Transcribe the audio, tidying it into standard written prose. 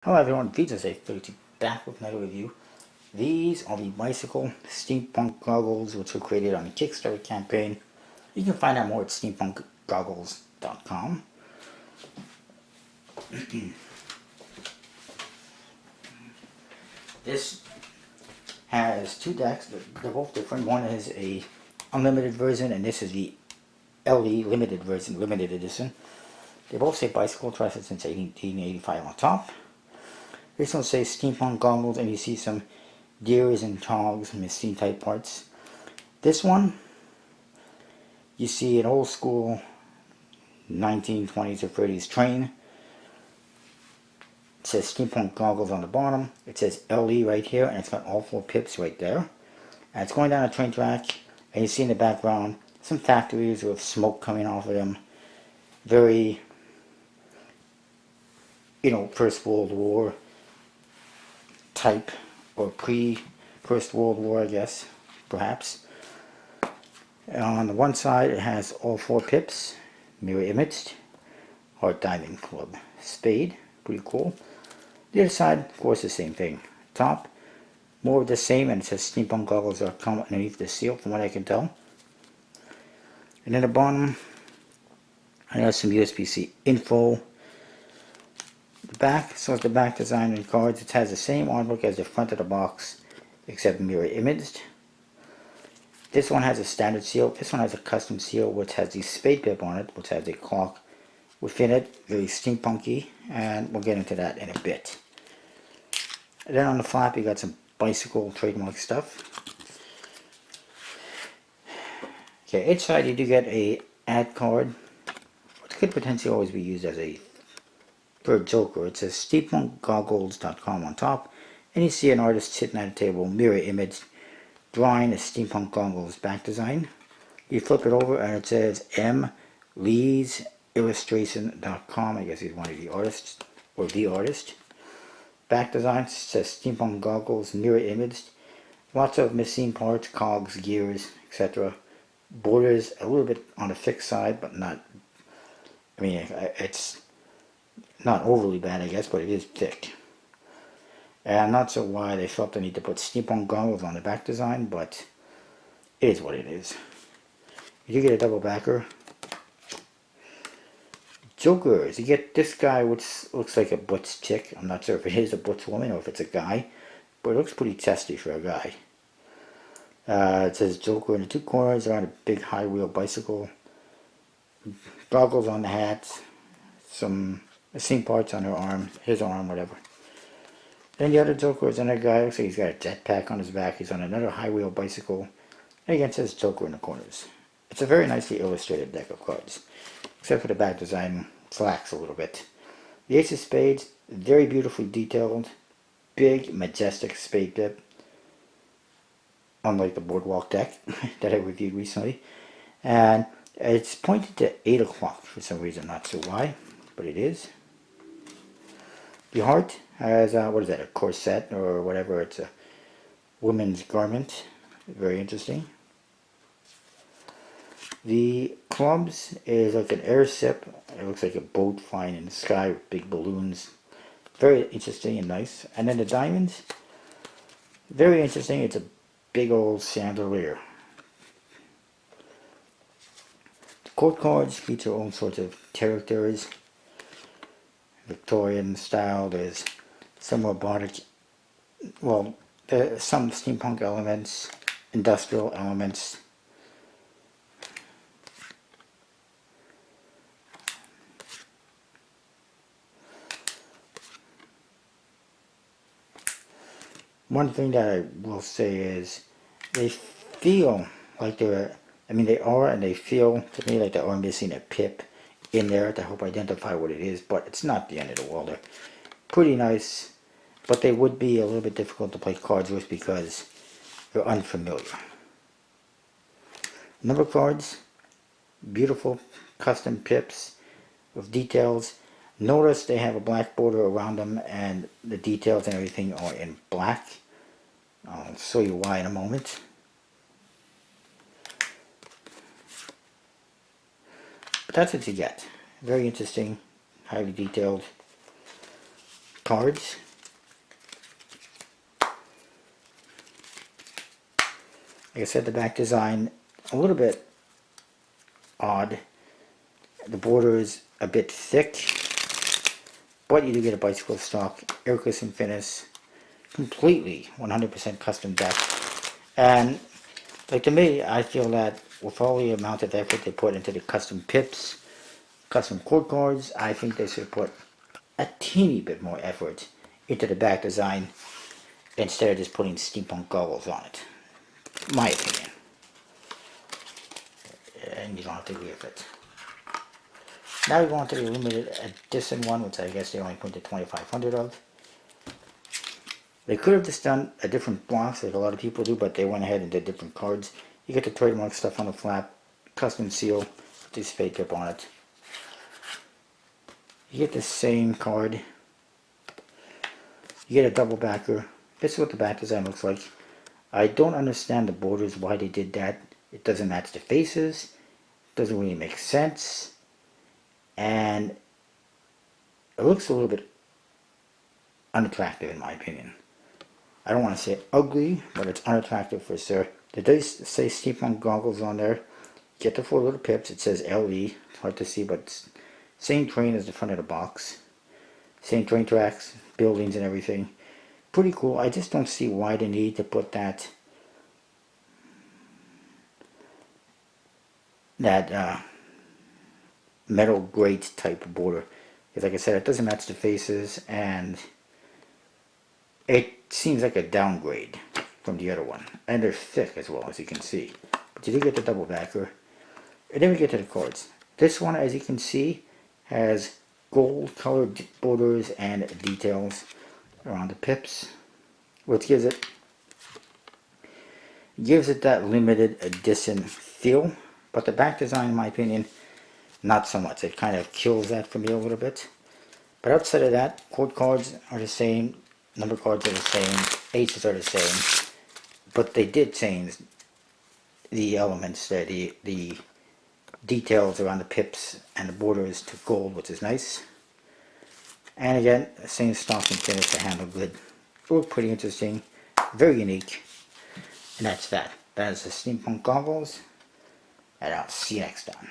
Hello everyone, VJSafe32 back with another review. These are the bicycle steampunk goggles which were created on a Kickstarter campaign. You can find out more at steampunkgoggles.com. This has two decks. They're both different. One is a unlimited version and this is the LE limited version, limited edition. They both say bicycle trusted since 1885 on top. This one says steampunk goggles and you see some gears and cogs and machine type parts. This one, you see an old school 1920s or 30s train. It says steampunk goggles on the bottom. It says LE right here and it's got all four pips right there. And it's going down a train track and you see in the background some factories with smoke coming off of them. Very, First World War type, or pre-First World War, I guess, perhaps. And on the one side it has all four pips, mirror imaged, Heart Diving Club spade, pretty cool. The other side, of course, the same thing. Top, more of the same, and it says steampunk goggles are come underneath the seal, from what I can tell. And then the bottom, I have some USB-C info. The back, so it's the back design and cards. It has the same artwork as the front of the box, except mirror imaged. This one has a standard seal. This one has a custom seal, which has the spade pip on it, which has a clock within it, very steampunky, and we'll get into that in a bit. And then on the flap, you got some bicycle trademark stuff. Okay, inside you do get a ad card, which could potentially always be used as a for a joker. It says steampunkgoggles.com on top, and you see an artist sitting at a table, mirror image, drawing a steampunk goggles back design. You flip it over and it says mleesillustration.com. I guess he's one of the artists, or the artist. Back design says steampunk goggles, mirror imaged, lots of machine parts, cogs, gears, etc. Borders a little bit on the thick side, but not, it's not overly bad, I guess, but it is thick. And I'm not sure why they felt the need to put steampunk goggles on the back design, but it is what it is. You do get a double backer. Jokers. You get this guy, which looks like a butch chick. I'm not sure if it is a butch woman or if it's a guy, but it looks pretty testy for a guy. It says Joker in the two corners. They're on a big high wheel bicycle. Goggles on the hat. Some machine parts on her arm, his arm, whatever. Then the other Joker is another guy. Looks like he's got a jetpack on his back. He's on another high wheel bicycle. And again, it says Joker in the corners. It's a very nicely illustrated deck of cards, except for the back design slacks a little bit. The Ace of Spades, very beautifully detailed, big, majestic spade tip, unlike the Boardwalk deck that I reviewed recently. And it's pointed to 8 o'clock for some reason, not sure why, but it is. The heart has, what is that, a corset or whatever, it's a woman's garment, very interesting. The clubs is like an airship, it looks like a boat flying in the sky with big balloons, very interesting and nice. And then the diamonds, very interesting, it's a big old chandelier. The court cards feature all sorts of characters, Victorian style. There's some robotic, well, some steampunk elements, industrial elements. One thing that I will say is they feel like they're, they are and they feel to me like they are missing a pip in there to help identify what it is, but it's not the end of the world. They're pretty nice, but they would be a little bit difficult to play cards with because they're unfamiliar. Number cards, beautiful custom pips with details. Notice they have a black border around them and the details and everything are in black. I'll show you why in a moment. But that's what you get. Very interesting, highly detailed. cards. Like I said, the back design a little bit odd. The border is a bit thick, but you do get a bicycle stock, aircrest and finish, completely 100% custom deck. And like to me, I feel that with all the amount of effort they put into the custom pips, custom cord cards, I think they should put a teeny bit more effort into the back design instead of just putting steampunk goggles on it. My opinion. And you don't have to agree with it. Now we go on to the limited edition one, which I guess they only printed 2,500 of. They could have just done a different box like a lot of people do, but they went ahead and did different cards. You get the trademark stuff on the flap, custom seal, with this fake tip on it. You get the same card. You get a double backer. This is what the back design looks like. I don't understand the borders, why they did that. It doesn't match the faces. It doesn't really make sense. And it looks a little bit unattractive in my opinion. I don't want to say ugly, but it's unattractive for sure. They do say steampunk goggles on there. Get the 4 little pips. It says LE. It's hard to see, but it's same train as the front of the box. Same train tracks, buildings and everything. Pretty cool. I just don't see why they need to put that metal grate type border. Because like I said, it doesn't match the faces and it seems like a downgrade from the other one. And they're thick as well, as you can see. But you do get the double backer. And then we get to the cards. This one, as you can see, has gold colored borders and details around the pips, which gives it that limited edition feel. But the back design, in my opinion, not so much. It kind of kills that for me a little bit. But outside of that, quote cards are the same, number cards are the same, aces are the same. But they did change the elements there, the details around the pips and the borders to gold, which is nice. And again, same stock and finish, the handle grid. It looked pretty interesting, very unique. And that's that. That is the steampunk goggles, and I'll see you next time.